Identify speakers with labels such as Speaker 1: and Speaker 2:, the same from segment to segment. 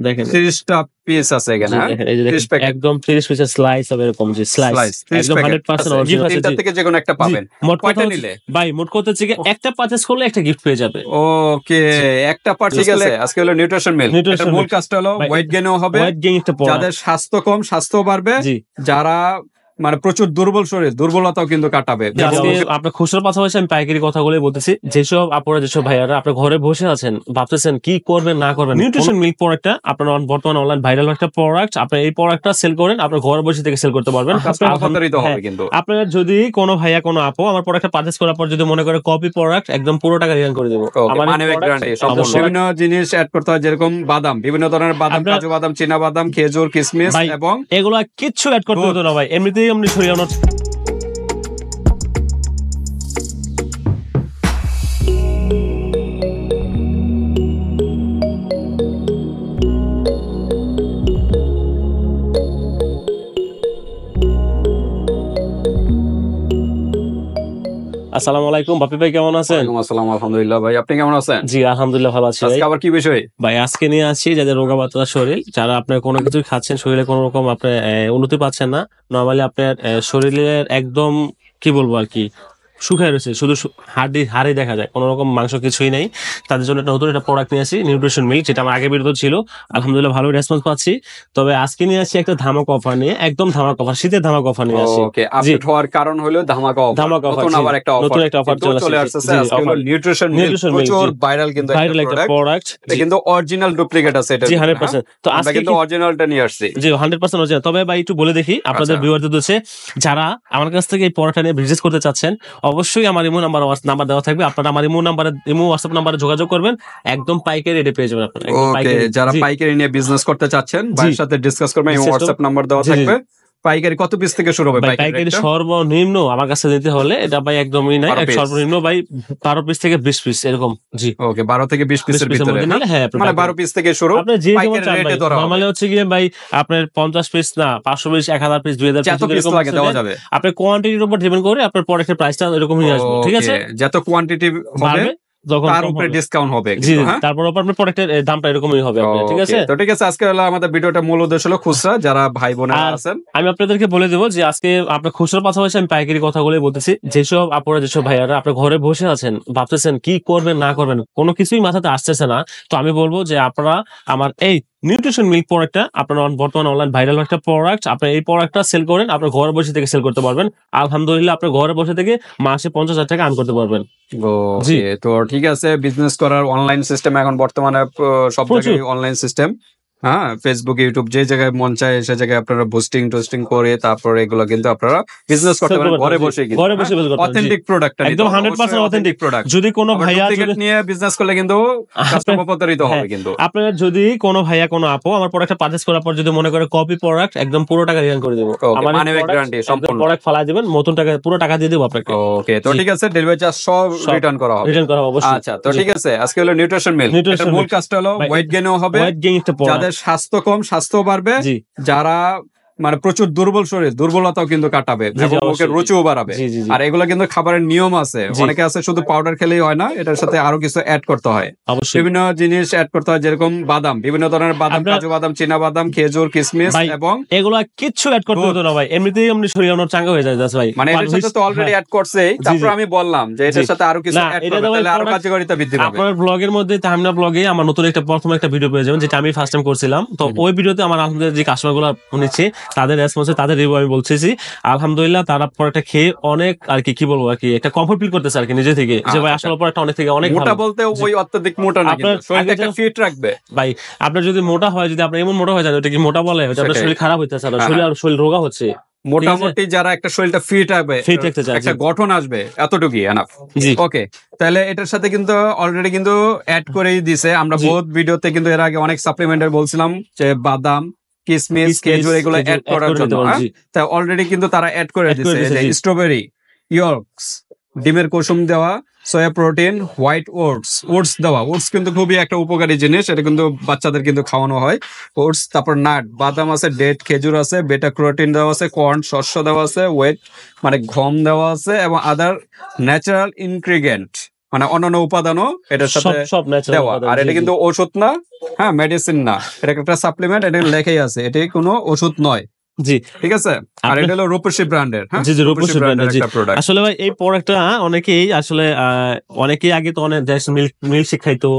Speaker 1: দেখেন
Speaker 2: 30 টা পিস আছে এখানে।
Speaker 1: এই যে দেখেন একদম 30 পিসের স্লাইস হবে এরকম যে স্লাইস একদম 100% অরিজিনাল আছে।
Speaker 2: তিনটা থেকে যে কোনো একটা পাবেন।
Speaker 1: কয়টা নিলে ভাই মোট কথা হচ্ছে একটা পারচেজ করলে একটা গিফট পেয়ে যাবে।
Speaker 2: ওকে, একটা পারচেজ করলে আজকে হলো নিউট্রিশন মিল। এটার মূল কাজটা হলো ওয়েট গেইনও হবে, যাদের স্বাস্থ্য কম স্বাস্থ্য বাড়বে, যারা মানে প্রচুর দুর্বল শরীর দুর্বলতাও কিন্তু কাটাবে।
Speaker 1: আপনার খুচরা পাশাপাশি আমি পাইকারি কথাগুলোই বলতেছি। যেসব আপনারা যেসব ভাইয়ারা আপনার ঘরে বসে আছেন ভাবতেছেন কি করবেন না করবেন, নিউট্রিশন মিল্ক প্রোডাক্টটা আপনার বর্তমানে অনলাইন ভাইরাল একটা প্রোডাক্ট। আপনি এই প্রোডাক্টটা সেল করেন, আপনার ঘরে বসে থেকে সেল করতে পারবেন। আপনার যদি কোনো ভাইয়া কোনো আপু আমার প্রোডাক্টটা পারচেজ করার পর যদি মনে করে কপি প্রোডাক্ট, একদম পুরো টাকা রিটার্ন করে দেবো।
Speaker 2: বিভিন্ন জিনিস অ্যাড করতে হয়, যেরকম বাদাম, বিভিন্ন ধরনের বাদাম, কাজু বাদাম, চীনা বাদাম, খেজুর, কিশমিশ এবং
Speaker 1: এগুলা কিচ্ছু অ্যাড করতে হতো না ভাই, এমনিতেই আপনি সরিয়ে আসসালামু আলাইকুম বাপি ভাই, কেমন আছেন?
Speaker 2: আসসালাম, আলহামদুলিল্লাহ ভাই, আপনি কেমন আছেন?
Speaker 1: জি আলহামদুলিল্লাহ ভালো আছি।
Speaker 2: আজকে আবার কি বিষয়
Speaker 1: ভাই? আজকে নিয়ে আসছি যাদের রোগা পাতলা শরীর, যারা আপনার কোনো কিছু খাচ্ছেন শরীরে কোনো রকম আপনার উন্নতি পাচ্ছেন না, নরমালি আপনার শরীরের একদম কি বলবো আর কি শুকায় রয়েছে, শুধু হাড়ি দেখা যায়, কোনো রকম মাংস কিছুই নেই, তাদের জন্য একটা নতুন একটা প্রোডাক্ট নিয়ে আসি নিউট্রিশন মিল্ক, যেটা আমার আগে বিরত ছিল, আলহামদুলিল্লাহ ভালো রেসপন্স পাচ্ছি। তবে আজকে নিয়ে আসছি একটা ধামাকা অফার নিয়ে, একদম ধামাকা অফার, শীতের ধামাকা অফার নিয়ে আসি।
Speaker 2: ওকে, আপডেট হওয়ার কারণ হলো ধামাকা অফার, নতুন আবার একটা অফার, নতুন একটা অফার চলে আসছে। আজকে হলো নিউট্রিশন মিল্ক, প্রচুর ভাইরাল কিন্তু একটা প্রোডাক্ট, এটা কিন্তু অরিজিনাল ডুপ্লিকেট আছে এটা।
Speaker 1: জি 100%। তো
Speaker 2: আজকে কিন্তু অরিজিনালটা নিয়ে আসছি।
Speaker 1: জি 100% অরিজিনাল। তবে ভাই একটু বলে দেখি আপনাদের ভিউয়ারদের হচ্ছে, যারা আমার কাছ থেকে এই প্রোডাক্টটা নিয়ে বিজনেস করতে চাচ্ছেন, অবশ্যই আমার ইমো নাম্বার দেওয়া থাকবে, আপনারা আমার ইমো হোয়াটসঅ্যাপ নাম্বারে যোগাযোগ করবেন, একদম পাইকারি রেটে পেয়ে যাবেন আপনারা।
Speaker 2: ওকে, যারা পাইকারি নিয়ে বিজনেস করতে চাচ্ছেন ভাইয়ের সাথে ডিসকাস করবেন, ইমো হোয়াটসঅ্যাপ নাম্বার দেওয়া থাকবে। পাইকারি কত পিস থেকে শুরু হবে?
Speaker 1: পাইকারি সর্বনিম্ন আমার কাছে নিতে হলে এটা ভাই একদমই নাই, সর্বনিম্ন ভাই 12 পিস থেকে 20 পিস এরকম। জি ওকে,
Speaker 2: 12 থেকে 20 পিসের ভিতরে, হ্যাঁ মানে 12 পিস থেকে শুরু।
Speaker 1: আপনি যে যেমন চান ভাই, নরমালি হচ্ছে কি ভাই আপনার 50 পিস না 500 পিস 1000 পিস 2000 পিস
Speaker 2: এরকম লাগে দেওয়া যাবে।
Speaker 1: আপনার কোয়ান্টিটির উপর ডিপেন্ড করে আপনার প্রোডাক্টের প্রাইসটা এরকমই আসবে। ঠিক আছে,
Speaker 2: যত কোয়ান্টিটি হবে তার উপরে ডিসকাউন্ট হবে,
Speaker 1: তারপর আপনার প্রোডাক্টের দামটা এরকমই হবে। ঠিক আছে,
Speaker 2: তো ঠিক আছে, আজকে হলো আমাদের ভিডিওটা মূল উদ্দেশ্য হলো খুচরা যারা ভাই বোনেরা আছেন,
Speaker 1: আমি আপনাদেরকে বলে দেবো যে আজকে আপনার খুচরা পাশাপাশি আমি পাইকারি কথাগুলোই বলতেছি। যেসব আপনারা যেসব ভাইয়ারা আপনার ঘরে বসে আছেন ভাবতেছেন কি করবেন না করবেন, কোনো কিছুই মাথাতে আসতেছে না, তো আমি বলবো যে আপনারা আমার এই নিউট্রিশন মিল্ক প্রোডাক্টটা আপনার বর্তমানে অনলাইন ভাইরাল একটা প্রোডাক্ট, আপনি এই প্রোডাক্টটা সেল করেন, আপনার ঘরে বসে থেকে সেল করতে পারবেন। আলহামদুলিল্লাহ আপনার ঘরে বসে থেকে মাসে 50,000 টাকা আর্ন করতে পারবেন।
Speaker 2: জি, তো ঠিক আছে, বিজনেস করার অনলাইন সিস্টেম এখন বর্তমানে সব জায়গায় অনলাইন সিস্টেম। হ্যাঁ, ফেসবুক, ইউটিউব, যে জায়গায় মন চায় সে জায়গায় আপনারা বুস্টিং টোস্টিং করে তারপর এগুলো কিন্তু আপনারা বিজনেস করতে পারেন ঘরে বসে। অথেন্টিক প্রোডাক্ট,
Speaker 1: একদম 100% অথেন্টিক প্রোডাক্ট। যদি কোনো ভাইয়া
Speaker 2: নিয়ে বিজনেস করলে কিন্তু কাস্টমার প্রতারিত হবে। কিন্তু
Speaker 1: আপনারা যদি কোনো ভাইয়া কোনো আপু আমার প্রোডাক্টটা পারচেজ করার পর যদি মনে করে কপি প্রোডাক্ট, একদম পুরো টাকা রিটার্ন করে দেব।
Speaker 2: আমার মানি ব্যাক গ্যারান্টি, সম্পূর্ণ
Speaker 1: প্রোডাক্ট ফালাই দিবেন, নতুন টাকা পুরো টাকা দিয়ে দেব আপনাকে।
Speaker 2: ওকে, তো ঠিক আছে, ডেলিভারি চার্জ সব রিটার্ন করা হবে।
Speaker 1: অবশ্যই।
Speaker 2: আচ্ছা, তো ঠিক আছে, আজকে হলো নিউট্রিশন মিল, এটার মূল কাজটা হলো ওয়েট গেইনও হবে, যাদের স্বাস্থ্য কম স্বাস্থ্য বাড়বে, যারা মানে প্রচুর দুর্বল শরীর দুর্বলতাও কিন্তু কাটাবে এবং মুখের রুচিও বাড়াবে। আর এগুলো কিন্তু খাবারের নিয়ম আছে, অনেকে আছে শুধু পাউডার খেলেই হয় না, এটার সাথে আরো কিছু অ্যাড করতে হয়, বিভিন্ন জিনিস অ্যাড করতে হয়, যেরকম বাদাম, বিভিন্ন ধরনের বাদাম, কাজু বাদাম, চীনা বাদাম, খেজুর, কিশমিশ এবং
Speaker 1: এগুলা কিচ্ছু অ্যাড করতে হতো না ভাই, এমনিতেই আপনি শরীর আপনার চাঙ্গা হয়ে যায় ভাই।
Speaker 2: মানে এটার সাথে তো অলরেডি অ্যাড করছে, তারপর আমি বললাম যে এটার সাথে আরো কিছু অ্যাড করতে হলে আরো কার্যকারিতা বৃদ্ধি পাবে।
Speaker 1: আপনার ব্লগের মধ্যে তাহমিনা ব্লগে আমার নতুন একটা প্রথম একটা ভিডিও পেয়ে যাবেন, যেটা আমি ফার্স্ট টাইম করছিলাম। তো ওই ভিডিওতে আমার আলহামদুলিল্লাহ যে কাস্টমারগুলো শুনেছি তাদের রেসপন্সে তাদের রিভিউ আমি বলতেছি, আলহামদুলিল্লাহ তারা প্রোডাক্টটা খেয়ে অনেক আর কি বলবো আর কি একটা কমফর্ট ফিল করতেছে আর কি নিজে থেকে, যে ভাই আসলে প্রোডাক্টটা অনেক থেকে অনেক
Speaker 2: মোটা বলতে ওই অত্যধিক মোটা না, কিন্তু শরীরটা একটা ফিট রাখবে ভাই।
Speaker 1: আপনার যদি মোটা হয়, যদি আপনি এমন মোটা হয়ে যান, ওটা কি মোটা বলে? ওটা আপনার শরীর খারাপ হইতেছে, শরীর রোগা হচ্ছে।
Speaker 2: মোটামুটি যারা একটা শরীরটা ফিট হবে, একটা গঠন আসবে, এতটুকুই এনাফ। ওকে, তাহলে এটার সাথে কিন্তু অলরেডি কিন্তু অ্যাড করেই দিছে। আমরা বহুত ভিডিওতে কিন্তু এর আগে অনেক সাপ্লিমেন্টার বলছিলাম যে বাদাম, কিশমিশ, খেজুর এগুলো অ্যাড করার জন্য, তা অলরেডি কিন্তু তারা অ্যাড করে দিছে যে স্ট্রবেরি, ইয়র্কস, ডিমের কুসুম দেওয়া, সয়া প্রোটিন, হোয়াইট ওটস দেওয়া। ওটস কিন্তু খুবই একটা উপকারী জিনিস, এটা কিন্তু বাচ্চাদের কিন্তু খাওয়ানো হয়। ওটস, তারপর নাট, বাদাম আছে, ডেট, খেজুর আছে, বেটা ক্যারোটিন দেওয়া আছে, কর্ন, শস্য দেওয়া আছে, ওয়েট মানে গম দেওয়া আছে এবং আদার ন্যাচারাল ইনগ্রিডিয়েন্ট মানে অন্যান্য উপাদানও এটার সাথে
Speaker 1: সব ন্যাচারাল
Speaker 2: দেওয়া। আর এটা কিন্তু ওষুধ না, হ্যাঁ মেডিসিন না, এটা একটা সাপ্লিমেন্ট, এটা লেখাই আছে এটা কোনো ওষুধ নয়।
Speaker 1: জি
Speaker 2: ঠিক আছে। আর এটা হলো রূপসী ব্র্যান্ডের। হ্যাঁ
Speaker 1: জি জি রূপসী ব্র্যান্ডের জি।
Speaker 2: একটা প্রোডাক্ট।
Speaker 1: আসলে ভাই এই প্রোডাক্টটা অনেকেই আসলে অনেকেই আগে তো অনেক মিল্ক শেক খাইতো,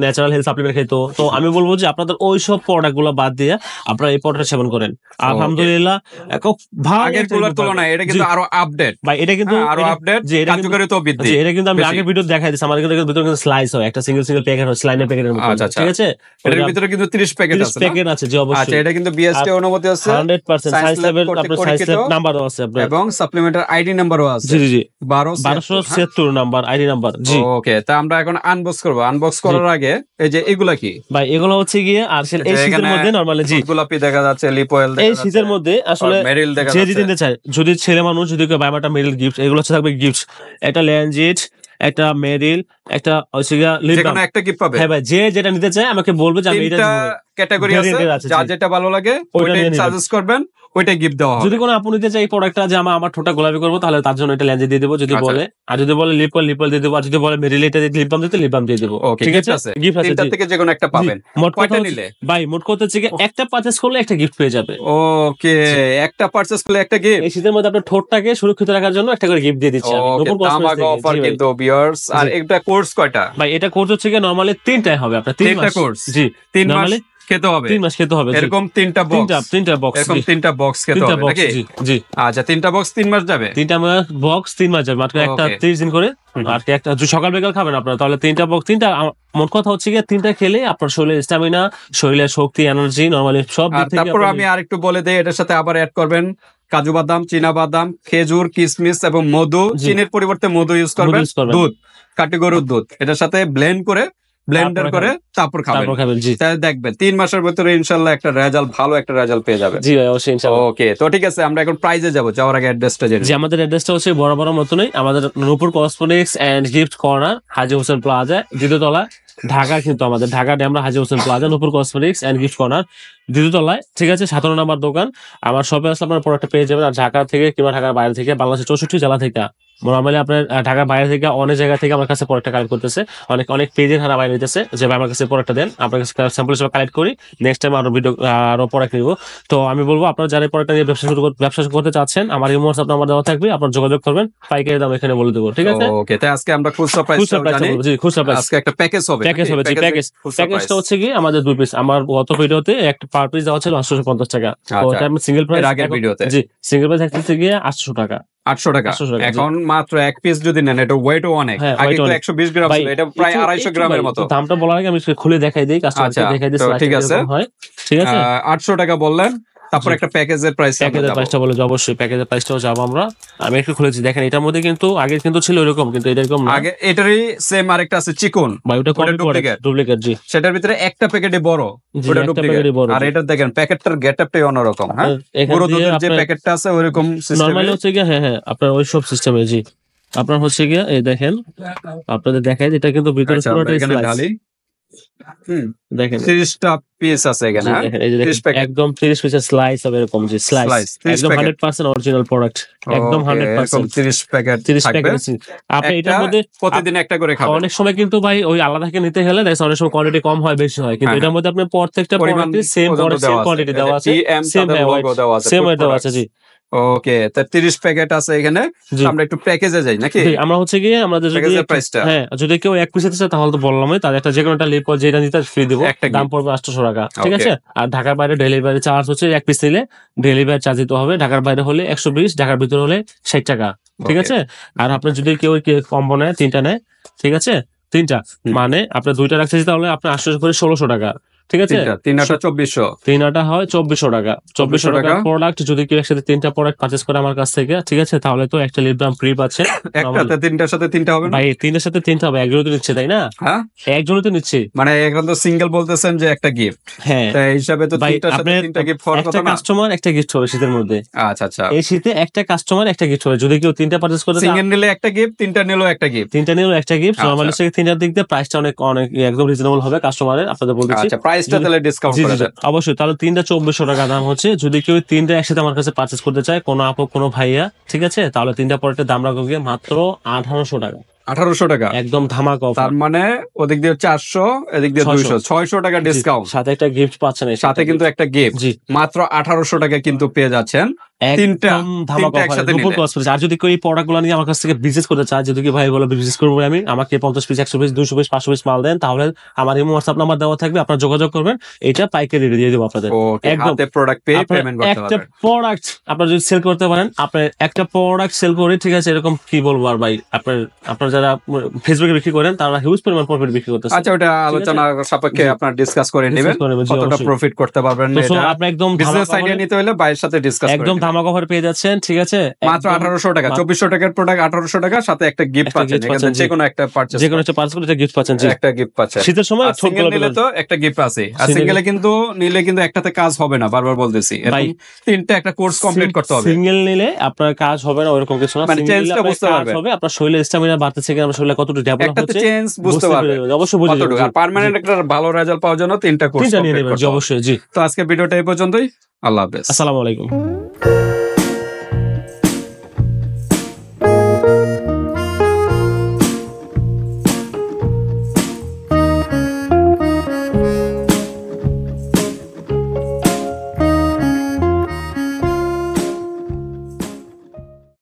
Speaker 1: ন্যাচারাল হেলথ সাপ্লিমেন্ট খাইতো। তো আমি বলবো যে আপনাদের ওই সব প্রোডাক্ট গুলো বাদ দিয়ে আপনারা এই প্রোডাক্ট সেবন করেন, আলহামদুলিল্লাহ খুব ভালো।
Speaker 2: আগের গুলোর তুলনায় এটা কিন্তু আরো আপডেট
Speaker 1: ভাই, এটা কিন্তু
Speaker 2: আরো আপডেট, কার্যকারিতা বৃদ্ধি।
Speaker 1: জি এটা কিন্তু আমি আগের ভিডিও দেখাই দিয়েছি, আমাদের কিন্তু ভিতরে কিন্তু স্লাইস হয়, একটা সিঙ্গেল প্যাকেট হয়, স্লাইনের প্যাকেটের মতো। ঠিক আছে,
Speaker 2: এটার ভিতরে কিন্তু 30 প্যাকেট আছে।
Speaker 1: 30 প্যাকেট আছে জি অবশ্যই।
Speaker 2: আচ্ছা, এটা কিন্তু বিএসটি অনুমতি আছে
Speaker 1: 100% সায়েন্স লেভেল, আপনার সায়েন্স লেভেল নাম্বারও আছে আপনার,
Speaker 2: এবং সাপ্লিমেন্টারি আইডি নাম্বারও আছে।
Speaker 1: জি জি জি
Speaker 2: 1276
Speaker 1: নাম্বার আইডি নাম্বার। জি
Speaker 2: ওকে, তা আমরা এখন আনবক্স করব। আনবক্স করার আগে এই যে এগুলা কি
Speaker 1: ভাই, এগুলো হচ্ছে গিয়ে আর এই শীতের মধ্যে নরমালি জি
Speaker 2: গোলাপি দেখা যাচ্ছে, লিপ অয়েল দেখা
Speaker 1: এই
Speaker 2: যাচ্ছে,
Speaker 1: শীতের মধ্যে আসলে
Speaker 2: মেরিল দেখা
Speaker 1: যে
Speaker 2: যাচ্ছে।
Speaker 1: দিতে চায়, যদি ছেলে মানুষ যদি কেউ বাইমাটা মেরিল গিফট, এগুলো হচ্ছে থাকবে গিফট, একটা ল্যাঞ্জিট, একটা মেরিল, একটা হচ্ছে গিয়ে লিপ বাম,
Speaker 2: একটা গিফট পাবে।
Speaker 1: হ্যাঁ ভাই, যে যেটা নিতে চায় আমাকে বলবে যে আমি এটা
Speaker 2: তিনটা
Speaker 1: দিব।
Speaker 2: ক্যাটাগরি আছে, যার যেটা ভালো লাগে ওইটা সাজেস্ট করবেন, ওইটা গিফট দেওয়া হবে।
Speaker 1: যদি কোনো আপু নিতে চাই এই প্রোডাক্টটা যে আমার ঠোঁটটা গোলাপি করবো, তাহলে তার জন্য এটা ল্যাঞ্জে দিয়ে দেবো যদি বলে, আর যদি বলে লিপ অয়েল দিয়ে দেবো, আর যদি বলে মেরিল এটা লিপ বাম দিতে লিপ বাম দিয়ে দেবো। ঠিক আছে, গিফট আছে,
Speaker 2: তিনটা থেকে যে কোনো একটা পাবেন।
Speaker 1: মোট
Speaker 2: কয়টা
Speaker 1: কথা
Speaker 2: নিলে
Speaker 1: ভাই, মোট কথা হচ্ছে একটা পারচেজ করলে একটা গিফট পেয়ে যাবে।
Speaker 2: ওকে, একটা পারচেজ করলে একটা গিফট।
Speaker 1: এই শীতের মধ্যে আপনার ঠোঁটটাকে সুরক্ষিত রাখার জন্য একটা করে গিফট দিয়ে দিচ্ছি আমি নতুন
Speaker 2: কসমেটিক্স অফার কিন্তু ভিউয়ার্স। আর একটা কোর্স কয়টা?
Speaker 1: ভাই এটা কোর্স হচ্ছে কি নরমালি 3টাই হবে আপনার, 3 মাস
Speaker 2: কোর্স।
Speaker 1: জি
Speaker 2: 3 মাস খেতে হবে,
Speaker 1: 3 মাস খেতে হবে
Speaker 2: এরকম 3টা বক্স, এরকম 3টা বক্স খেতে হবে নাকি?
Speaker 1: জি
Speaker 2: আচ্ছা, 3টা বক্স 3 মাস যাবে,
Speaker 1: 3টা বক্স 3 মাস যাবে, মাত্র একটা 30 দিন করে। আর কি একটা সকাল বিকাল খাবেন আপনারা, তাহলে 3টা বক্স, 3টা মোট কথা হচ্ছে কি 3টা খেলে আপনার শরীরের স্ট্যামিনা, শরীরের শক্তি, এনার্জি নরমালি সব দিক থেকে।
Speaker 2: তারপর আমি আরেকটু বলে দেই, এটার সাথে আবার অ্যাড করবেন কাজু বাদাম, চীনা বাদাম, খেজুর, কিশমিশ এবং মধু। চিনির পরিবর্তে মধু ইউজ করবেন, দুধ, কাটি গরুর দুধ, এটার সাথে ব্লেন্ডার করে তারপর খাবেন। জি তাহলে দেখবেন 3 মাসের ভিতরে ইনশাআল্লাহ একটা রেজাল্ট, ভালো একটা রেজাল্ট পেয়ে যাবেন।
Speaker 1: জি অবশ্যই ইনশাআল্লাহ।
Speaker 2: ওকে, তো ঠিক আছে, আমরা এখন প্রাইজে যাব। যাওয়ার আগে অ্যাড্রেসটা জেনে।
Speaker 1: জি, আমাদের অ্যাড্রেসটা হচ্ছে বরাবর মতনই, আমাদের Nupur cosmetics and gift corner, Haji Hossain plaza, দ্বিতীয় তলা, ঢাকা। কিন্তু আমাদের ঢাকা আমরা Haji Hossain plaza, Nupur cosmetics and gift corner, দ্বিতীয় তলায়। ঠিক আছে, 17 নম্বর দোকান। আমার শপে আসলে আপনার প্রোডাক্টটা পেয়ে যাবেন। আর ঢাকা থেকে কিংবা ঢাকার বাইরে থেকে, বাংলাদেশের 64 জেলা থেকে, নরমালি আপনার ঢাকার বাইরে থেকে অনেক জায়গা থেকে আমার কাছে প্রোডাক্টটা কালেক্ট করতেছে, অনেক পেজের হারা বাইরে নিতেছে যে ভাই আমার কাছে প্রোডাক্টটা দেন, আপনার কাছে স্যাম্পল হিসেবে কালেক্ট করি, নেক্সট টাইম আরো ভিডিও আরো প্রোডাক্ট নিব। তো আমি বলবো আপনারা যারা প্রোডাক্টটা নিয়ে ব্যবসা করতে চাচ্ছেন, আমার ইমো হোয়াটসঅ্যাপ নাম্বার দেওয়া থাকবে, আপনারা যোগাযোগ করবেন, পাইকারি দাম এখানে বলে দেবো। ঠিক আছে,
Speaker 2: ওকে। তাই আজকে আমরা খুচরা প্রাইস জানি।
Speaker 1: জি খুচরা প্রাইস,
Speaker 2: আজকে একটা প্যাকেজ হবে।
Speaker 1: জি প্যাকেজটা হচ্ছে কি আমাদের 2 পিস, আমার গত ভিডিওতে একটা পার পিস দেওয়া ছিল 850 টাকা। তো এটা আমি সিঙ্গেল প্রাইস
Speaker 2: আগের ভিডিওতে,
Speaker 1: জি সিঙ্গেল প্রাইস থাকছে গিয়ে 800 টাকা।
Speaker 2: 800 টাকা। এখন মাত্র এক পিস যদি নেন, এটা ওয়েটও অনেক, আগে তো 120 গ্রাম ছিল, এটা প্রায় 250 গ্রামের মতো।
Speaker 1: দামটা বলার আগে আমি খুলে দেখাই দেই, কাস্টমারকে দেখাই দেই।
Speaker 2: ঠিক আছে,
Speaker 1: ঠিক আছে,
Speaker 2: 800 টাকা বললেন। তারপর একটা প্যাকেজের প্রাইসটা
Speaker 1: বলে যে অবশ্যই প্যাকেজের প্রাইসটাও যাবো আমরা। আমি একটু খুলেছি, দেখেন এটার মধ্যে কিন্তু আগে কিন্তু ছিল এরকম, কিন্তু এটা এরকম না।
Speaker 2: আগে এটারই সেম আরেকটা আছে চিকন,
Speaker 1: ভাই ওটা ডুপ্লিকেট। জি
Speaker 2: সেটার ভিতরে একটা প্যাকেটে বড়, ওটা ডুপ্লিকেট। আর এটা দেখেন প্যাকেটটার গেটআপটাই অন্যরকম। হ্যাঁ, বড় দুধের যে প্যাকেটটা আছে ওইরকম সিস্টেমে,
Speaker 1: নরমালি হচ্ছে কি হ্যাঁ আপনার ওই সব সিস্টেমে। জি আপনার হচ্ছে কি এই দেখেন, আপনাদের দেখাই এটা কিন্তু ভিতরে পুরোটাই স্লাইস। দেখেন
Speaker 2: 30টা পিস আছে এখানে,
Speaker 1: একদম 30 পিসের স্লাইস হবে এরকম, যে স্লাইস একদম 100% অরিজিনাল প্রোডাক্ট, একদম 100%
Speaker 2: 30 প্যাকেট।
Speaker 1: আপনি এটার মধ্যে
Speaker 2: প্রতিদিন একটা করে খাবেন।
Speaker 1: অনেক সময় কিন্তু ভাই ওই আলাদা থেকে নিতে গেলে দেখেন অনেক সময় কোয়ান্টিটি কম হয় বেশি হয়, কিন্তু এটার মধ্যে আপনি প্রত্যেকটা প্রোডাক্টে সেম কোয়ান্টিটি দেওয়া আছে, সেম দেওয়া আছে। জি
Speaker 2: ওকে, তা 30 প্যাকেট আছে এখানে। আমরা একটু প্যাকেজে যাই নাকি?
Speaker 1: আমরা হচ্ছে গিয়ে আমাদের যদি হ্যাঁ যদি কেউ এক পিস নিতে চায় তাহলে তো বললামই, তাদের একটা যে কোনো একটা লিপ যেটা নিতে ফ্রি দিব, দাম পড়বে 800 টাকা। ঠিক আছে, আর ঢাকার বাইরে ডেলিভারি চার্জ হচ্ছে, এক পিস নিলে ডেলিভারি চার্জ দিতে হবে। ঢাকার বাইরে হলে 120, ঢাকার ভিতরে হলে 60 টাকা। ঠিক আছে, আর আপনার যদি কেউ কম্বো নেয়, 3টা নেয়, ঠিক আছে 3টা মানে আপনার 2টা রাখছে, তাহলে আপনার 800 করে 1600 টাকা। ঠিক আছে,
Speaker 2: 3টা 2400,
Speaker 1: 3টা হয় 2400 টাকা। 2400 টাকা প্রোডাক্ট যদি কেউ একসাথে 3টা প্রোডাক্ট পারচেজ করে আমার কাছ থেকে, ঠিক আছে, তাহলে তো একটা লিপ বাম ফ্রি পাচ্ছে।
Speaker 2: একটাতে 3টার সাথে 3টা হবে না
Speaker 1: ভাই, 3টার সাথে 3টা হবে, একজনই তো নিচ্ছে তাই না? হ্যাঁ একজনই তো নিচ্ছে,
Speaker 2: মানে এখন তো সিঙ্গেল বলতেছেন যে একটা গিফট। হ্যাঁ, এই হিসাবে তো 3টার সাথে 3টা গিফট হওয়ার কথা না।
Speaker 1: একটা কাস্টমার একটা গিফট হবে শীতের মধ্যে।
Speaker 2: আচ্ছা,
Speaker 1: এই শীতে একটা কাস্টমার একটা গিফট হবে, যদি কেউ 3টা পারচেজ করে।
Speaker 2: সিঙ্গেল নিলে একটা গিফট, 3টা নিলেও একটা গিফট,
Speaker 1: 3টা নিলেও একটা গিফট। নরমালি 3টার দিক দিয়ে প্রাইসটা অনেক একদম রিজনেবল হবে কাস্টমারের, আপনাদের বলতেছি।
Speaker 2: আচ্ছা, প্রাইসটা তাহলে ডিসকাউন্ট করে দেন
Speaker 1: অবশ্যই। তাহলে 3টা 2400 টাকা দাম হচ্ছে। যদি কেউ 3টা একসাথে আমার কাছে পারচেজ করতে চায়, কোনো আপু কোনো ভাইয়া, ঠিক আছে, তাহলে 3টা প্রোডাক্টের দাম রাখবো গিয়ে মাত্র 1800 টাকা।
Speaker 2: 1800 টাকা
Speaker 1: একদম ধামাকা অফার।
Speaker 2: তার মানে ওদিক দিয়ে 400 এদিক দিয়ে 200 600 টাকা ডিসকাউন্ট,
Speaker 1: সাথে একটা গিফট পাচ্ছেন,
Speaker 2: সাথে কিন্তু একটা গিফট।
Speaker 1: জি
Speaker 2: মাত্র 1800 টাকা কিন্তু পেয়ে যাচ্ছেন তিনটা একসাথে নিলে।
Speaker 1: আর যদি কেউ এই প্রোডাক্ট গুলো নিয়ে আমার কাছ থেকে বিজনেস করতে চায়, যদি কি ভাই বলো বিজনেস করবো আমি, আমাকে 50 পিস 100 পিস 200 পিস 500 পিস মাল দেন, তাহলে আমার এই হোয়াটসঅ্যাপ নাম্বার দেওয়া থাকবে, আপনারা যোগাযোগ করবেন, এটা পাইকারি রেটে দিয়ে দেবো আপনাদের।
Speaker 2: একদম প্রোডাক্ট পেয়ে পেমেন্ট করতে পারবেন।
Speaker 1: একটা প্রোডাক্ট আপনারা যদি সেল করতে পারেন, আপনার একটা প্রোডাক্ট সেল করে, ঠিক আছে, এরকম কি বলবো আর ভাই, আপনারা যারা ফেসবুকে বিক্রি করেন তারা হিউজ পরিমাণ প্রফিট বিক্রি করতেছে।
Speaker 2: আচ্ছা, ওটা আলোচনা সাপেক্ষে আপনারা ডিসকাস করে নেবেন কতটা প্রফিট করতে পারবেন। এটা
Speaker 1: আপনি একদম
Speaker 2: বিজনেস আইডিয়া নিতে হলে ভাইয়ের সাথে ডিসকাস করে
Speaker 1: একদম ধামাকা অফার পেয়ে যাচ্ছেন, ঠিক আছে,
Speaker 2: মাত্র 1800 টাকা। 2400 টাকার প্রোডাক্ট 1800 টাকা, সাথে একটা গিফট পাচ্ছেন। এখানে যে কোনো একটা পারচেজ,
Speaker 1: যে কোনো একটা পারচেজ করলে একটা গিফট পাচ্ছেন। জি,
Speaker 2: একটা গিফট পাচ্ছেন।
Speaker 1: শীতের সময়
Speaker 2: সিঙ্গেল নিলে তো একটা গিফট আছে, আর সিঙ্গেলে কিন্তু নিলে কিন্তু একটাতে কাজ হবে না, বারবার বলতেছি, এরকম তিনটা একটা কোর্স কমপ্লিট করতে হবে।
Speaker 1: সিঙ্গেল নিলে আপনার কাজ হবে না ওরকম কিছু না,
Speaker 2: মানে চেঞ্জটা বুঝতে পারবেন,
Speaker 1: হবে আপনার শরীরের স্ট্যামিনা বাড়তেছে কিনা, শরীরে কতটুকু ডেভেলপ হচ্ছে,
Speaker 2: চেঞ্জ বুঝতে পারবেন,
Speaker 1: অবশ্যই বুঝতে পারবেন।
Speaker 2: আর পার্মানেন্ট একটা ভালো রেজাল্ট পাওয়ার জন্য তিনটা কোর্স কমপ্লিট করতে হবে।
Speaker 1: অবশ্যই। জি,
Speaker 2: তো আজকে ভিডিওটা এই পর্যন্তই। আল্লাহ হাফেজ,
Speaker 1: আসসালামু আলাইকুম।